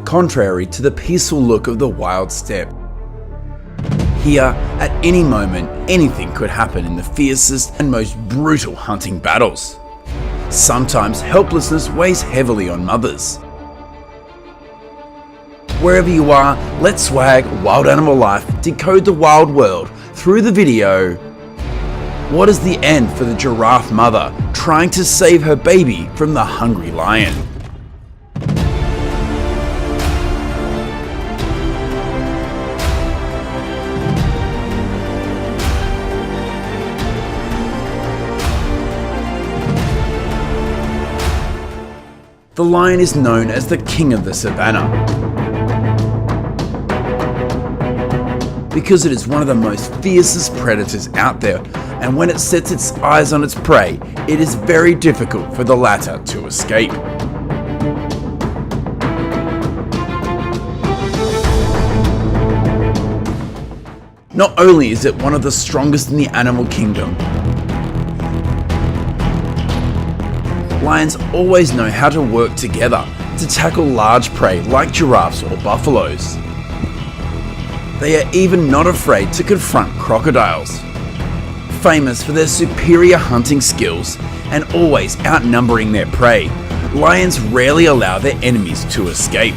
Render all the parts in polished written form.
contrary to the peaceful look of the wild steppe. Here, at any moment, anything could happen in the fiercest and most brutal hunting battles. Sometimes helplessness weighs heavily on mothers. Wherever you are, let's swag Wild Animal Life, decode the wild world through the video. What is the end for the giraffe mother trying to save her baby from the hungry lion? The lion is known as the king of the savannah because it is one of the most fiercest predators out there, and when it sets its eyes on its prey, it is very difficult for the latter to escape. Not only is it one of the strongest in the animal kingdom, lions always know how to work together to tackle large prey like giraffes or buffaloes. They are even not afraid to confront crocodiles. Famous for their superior hunting skills and always outnumbering their prey, lions rarely allow their enemies to escape.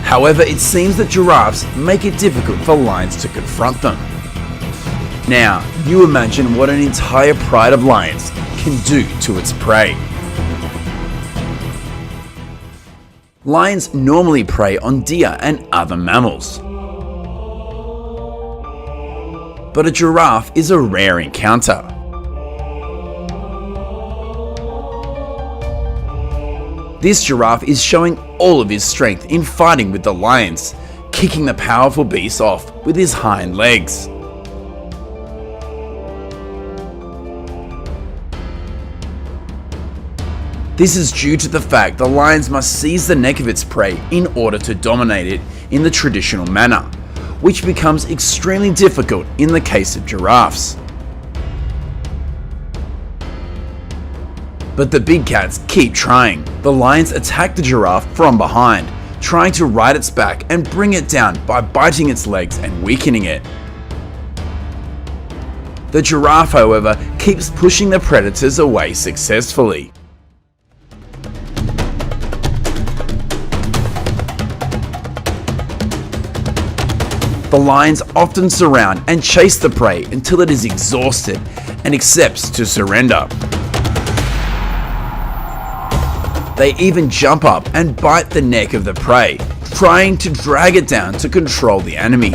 However, it seems that giraffes make it difficult for lions to confront them. Now, you imagine what an entire pride of lions can do to its prey. Lions normally prey on deer and other mammals. But a giraffe is a rare encounter. This giraffe is showing all of his strength in fighting with the lions, kicking the powerful beast off with his hind legs. This is due to the fact the lions must seize the neck of its prey in order to dominate it in the traditional manner, which becomes extremely difficult in the case of giraffes. But the big cats keep trying. The lions attack the giraffe from behind, trying to ride its back and bring it down by biting its legs and weakening it. The giraffe, however, keeps pushing the predators away successfully. The lions often surround and chase the prey until it is exhausted and accepts to surrender. They even jump up and bite the neck of the prey, trying to drag it down to control the enemy.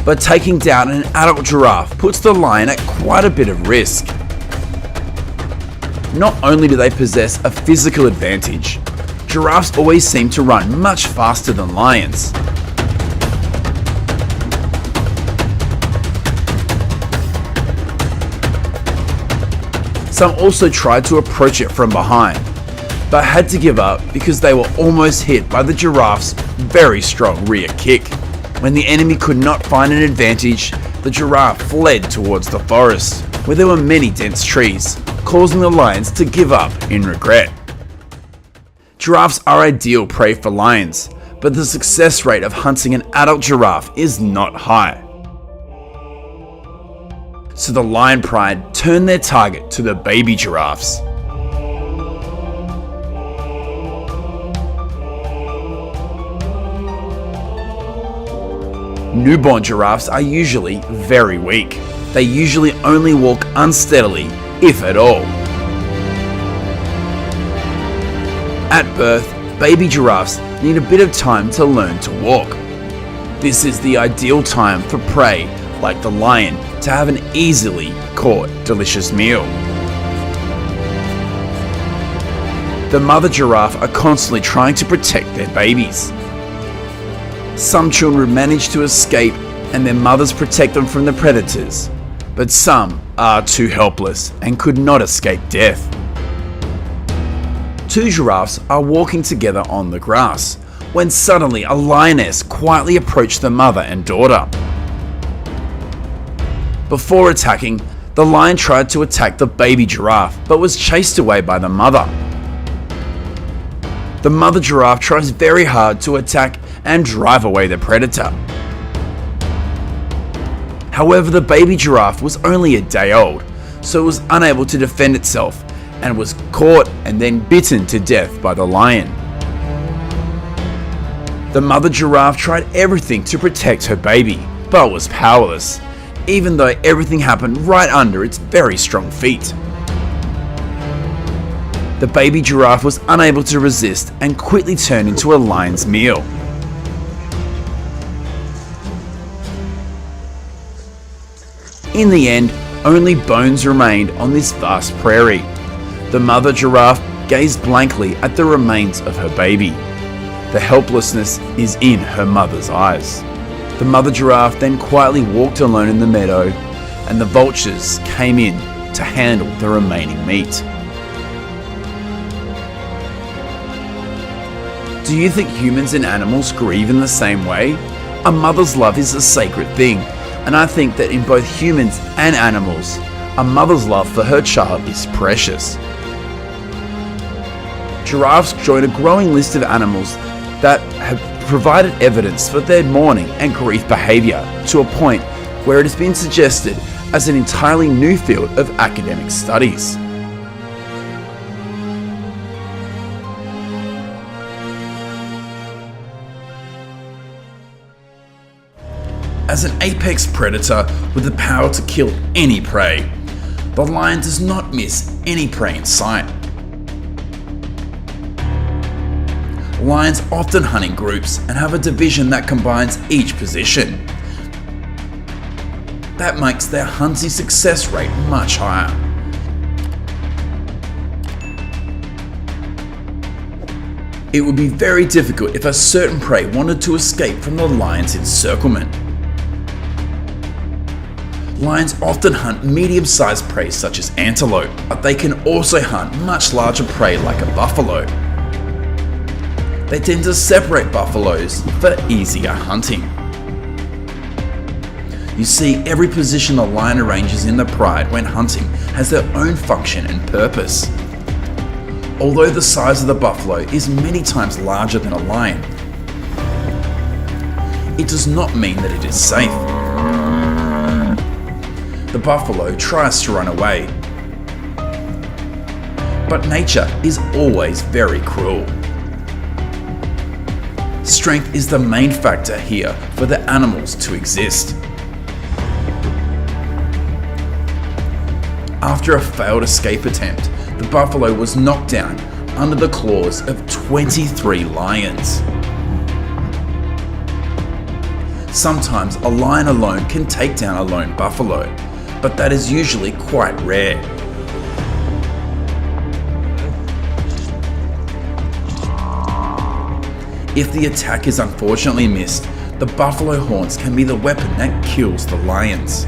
But taking down an adult giraffe puts the lion at quite a bit of risk. Not only do they possess a physical advantage, giraffes always seem to run much faster than lions. Some also tried to approach it from behind, but had to give up because they were almost hit by the giraffe's very strong rear kick. When the enemy could not find an advantage, the giraffe fled towards the forest, where there were many dense trees, causing the lions to give up in regret. Giraffes are ideal prey for lions, but the success rate of hunting an adult giraffe is not high. So the lion pride turned their target to the baby giraffes. Newborn giraffes are usually very weak. They usually only walk unsteadily, if at all. At birth, baby giraffes need a bit of time to learn to walk. This is the ideal time for prey like the lion to have an easily caught delicious meal. The mother giraffe are constantly trying to protect their babies. Some children manage to escape and their mothers protect them from the predators, but some are too helpless and could not escape death. Two giraffes are walking together on the grass when suddenly a lioness quietly approached the mother and daughter. Before attacking, the lion tried to attack the baby giraffe but was chased away by the mother, The mother giraffe tries very hard to attack and drive away the predator. However, the baby giraffe was only a day old, so it was unable to defend itself and was caught and then bitten to death by the lion. The mother giraffe tried everything to protect her baby, but was powerless, even though everything happened right under its very strong feet. The baby giraffe was unable to resist and quickly turned into a lion's meal. In the end, only bones remained on this vast prairie. The mother giraffe gazed blankly at the remains of her baby. The helplessness is in her mother's eyes. The mother giraffe then quietly walked alone in the meadow, and the vultures came in to handle the remaining meat. Do you think humans and animals grieve in the same way? A mother's love is a sacred thing, and I think that in both humans and animals, a mother's love for her child is precious. Giraffes join a growing list of animals that have provided evidence for their mourning and grief behaviour to a point where it has been suggested as an entirely new field of academic studies. As an apex predator with the power to kill any prey, the lion does not miss any prey in sight. Lions often hunt in groups and have a division that combines each position. That makes their hunting success rate much higher. It would be very difficult if a certain prey wanted to escape from the lion's encirclement. Lions often hunt medium-sized prey such as antelope, but they can also hunt much larger prey like a buffalo. They tend to separate buffaloes for easier hunting. You see, every position a lion arranges in the pride when hunting has their own function and purpose. Although the size of the buffalo is many times larger than a lion, it does not mean that it is safe. The buffalo tries to run away, but nature is always very cruel. Strength is the main factor here for the animals to exist. After a failed escape attempt, the buffalo was knocked down under the claws of 23 lions. Sometimes a lion alone can take down a lone buffalo, but that is usually quite rare. If the attack is unfortunately missed, the buffalo horns can be the weapon that kills the lions.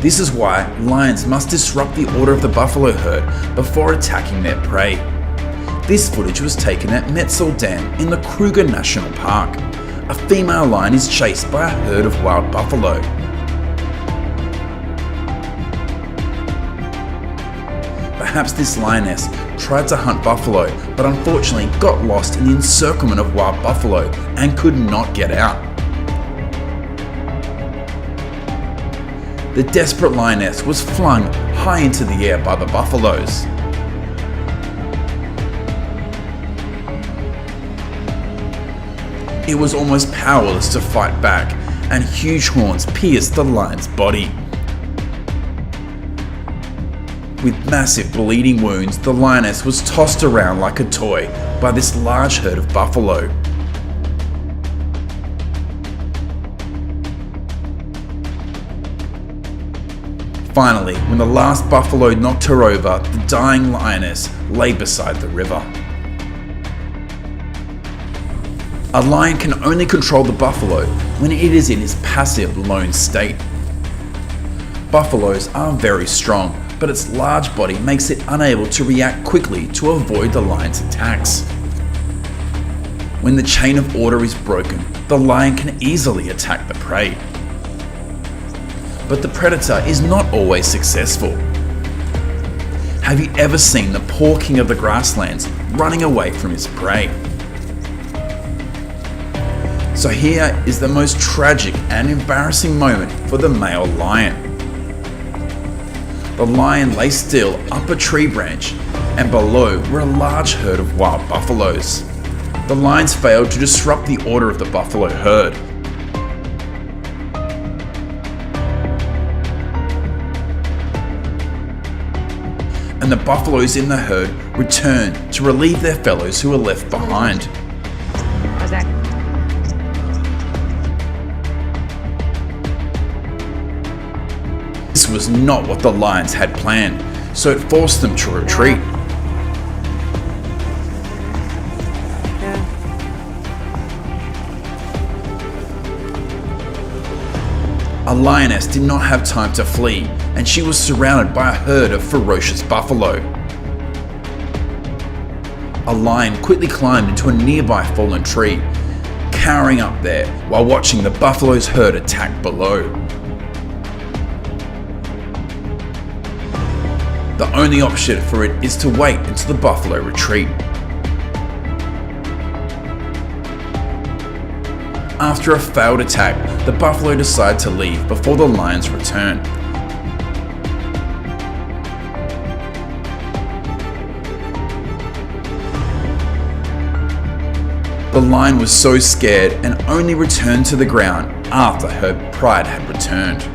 This is why lions must disrupt the order of the buffalo herd before attacking their prey. This footage was taken at Metzl Dam in the Kruger National Park. A female lion is chased by a herd of wild buffalo. Perhaps this lioness tried to hunt buffalo, but unfortunately got lost in the encirclement of wild buffalo and could not get out. The desperate lioness was flung high into the air by the buffaloes. It was almost powerless to fight back, and huge horns pierced the lion's body. With massive bleeding wounds, the lioness was tossed around like a toy by this large herd of buffalo. Finally, when the last buffalo knocked her over, the dying lioness lay beside the river. A lion can only control the buffalo when it is in its passive lone state. Buffaloes are very strong, but its large body makes it unable to react quickly to avoid the lion's attacks. When the chain of order is broken, the lion can easily attack the prey. But the predator is not always successful. Have you ever seen the poor king of the grasslands running away from his prey? So here is the most tragic and embarrassing moment for the male lion. The lion lay still up a tree branch, and below were a large herd of wild buffaloes. The lions failed to disrupt the order of the buffalo herd. And the buffaloes in the herd returned to relieve their fellows who were left behind. This was not what the lions had planned, so it forced them to retreat. A lioness did not have time to flee, and she was surrounded by a herd of ferocious buffalo. A lion quickly climbed into a nearby fallen tree, cowering up there while watching the buffalo's herd attack below. The only option for it is to wait until the buffalo retreat. After a failed attack, the buffalo decided to leave before the lions returned. The lion was so scared and only returned to the ground after her pride had returned.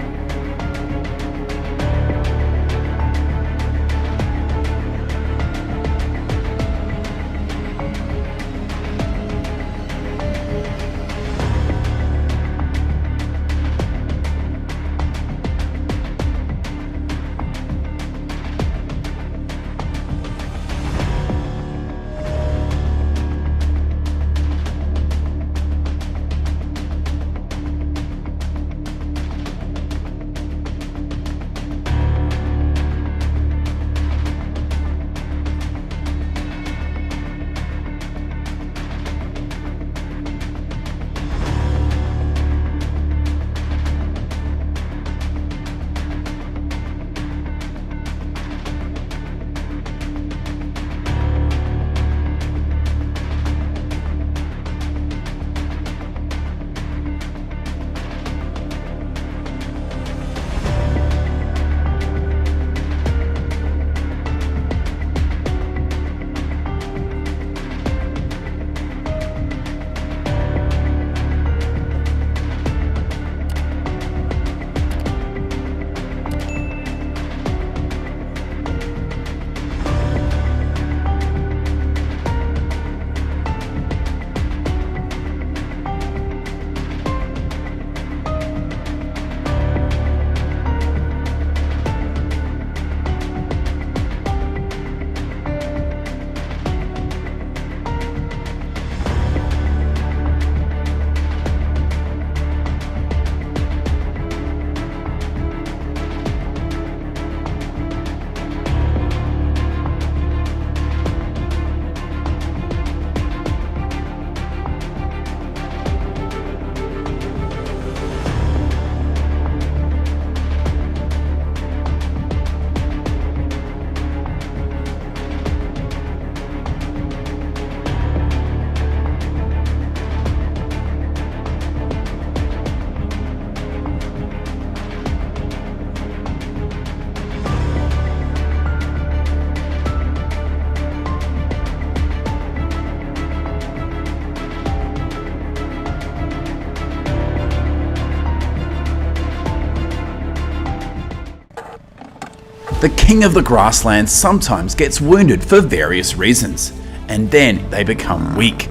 The king of the grasslands sometimes gets wounded for various reasons, and then they become weak.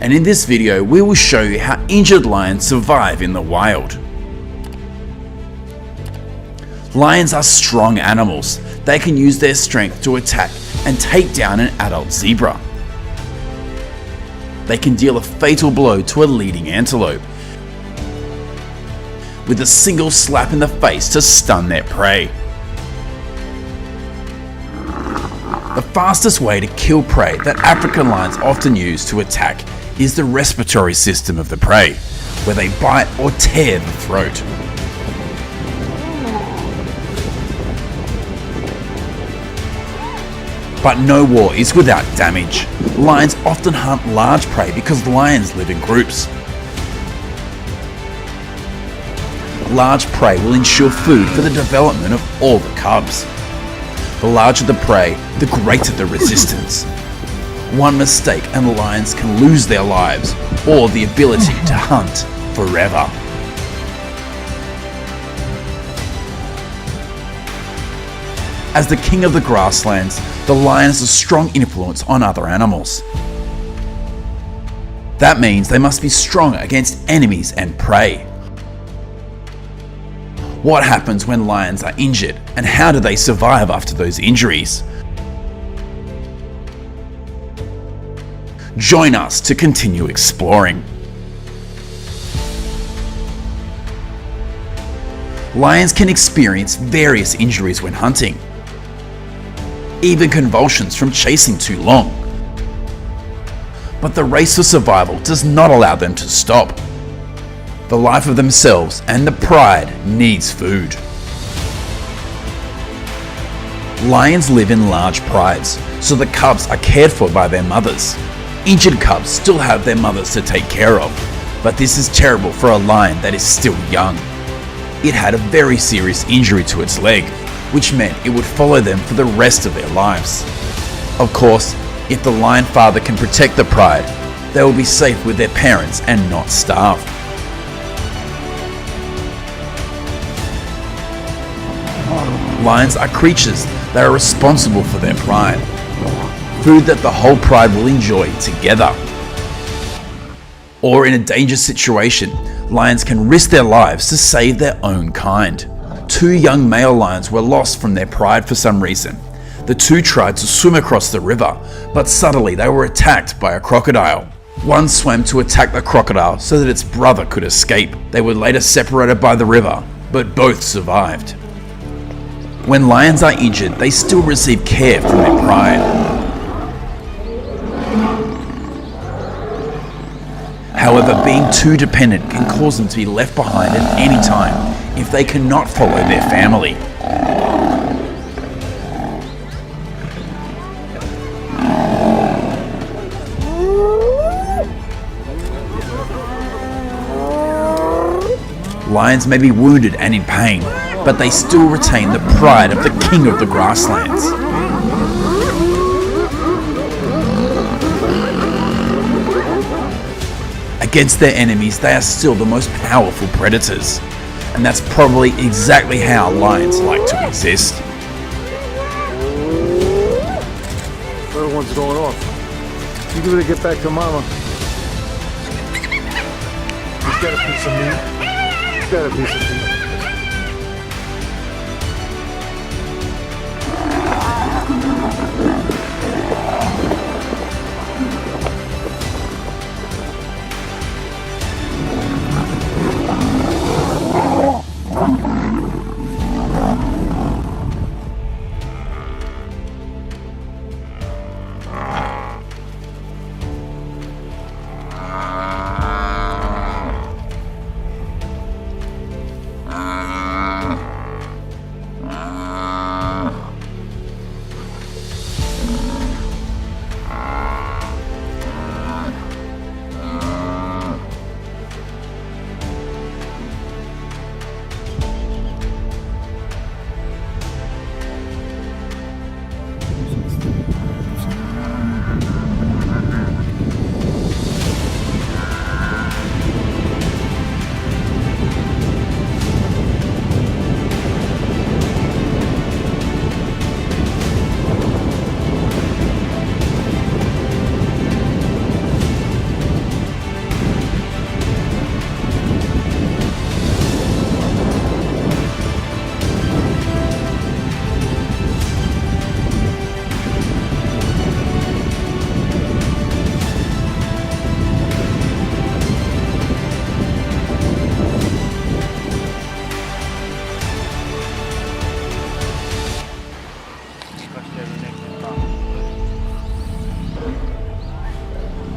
And in this video, we will show you how injured lions survive in the wild. Lions are strong animals. They can use their strength to attack and take down an adult zebra. They can deal a fatal blow to a leading antelope with a single slap in the face to stun their prey. The fastest way to kill prey that African lions often use to attack is the respiratory system of the prey, where they bite or tear the throat. But no war is without damage. Lions often hunt large prey because lions live in groups. Large prey will ensure food for the development of all the cubs. The larger the prey, the greater the resistance. One mistake and lions can lose their lives or the ability to hunt forever. As the king of the grasslands, the lion has a strong influence on other animals. That means they must be strong against enemies and prey. What happens when lions are injured, and how do they survive after those injuries? Join us to continue exploring. Lions can experience various injuries when hunting, even convulsions from chasing too long. But the race for survival does not allow them to stop. The life of themselves and the pride needs food. Lions live in large prides, so the cubs are cared for by their mothers. Injured cubs still have their mothers to take care of, but this is terrible for a lion that is still young. It had a very serious injury to its leg, which meant it would follow them for the rest of their lives. Of course, if the lion father can protect the pride, they will be safe with their parents and not starve. Lions are creatures that are responsible for their pride. Food that the whole pride will enjoy together. Or in a dangerous situation, lions can risk their lives to save their own kind. 2 young male lions were lost from their pride for some reason. The 2 tried to swim across the river, but suddenly they were attacked by a crocodile. One swam to attack the crocodile so that its brother could escape. They were later separated by the river, but both survived. When lions are injured, they still receive care from their pride. However, being too dependent can cause them to be left behind at any time if they cannot follow their family. Lions may be wounded and in pain, but they still retain the pride of the king of the grasslands. Against their enemies, they are still the most powerful predators. And that's probably exactly how lions like to exist. Everyone's going off. You gotta get back to mama. He's got a piece of meat. He's got a piece of meat.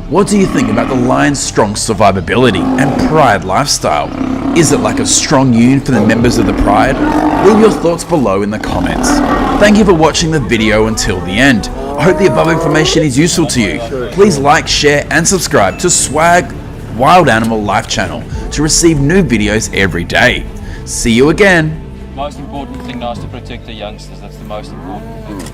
What do you think about the lion's strong survivability and pride lifestyle? Is it like a strong union for the members of the pride? Leave your thoughts below in the comments. Thank you for watching the video until the end. I hope the above information is useful to you. Please like, share and subscribe to Swag Wild Animal Life channel to receive new videos every day. See you again. Most important thing now is to protect the youngsters. That's the most important thing.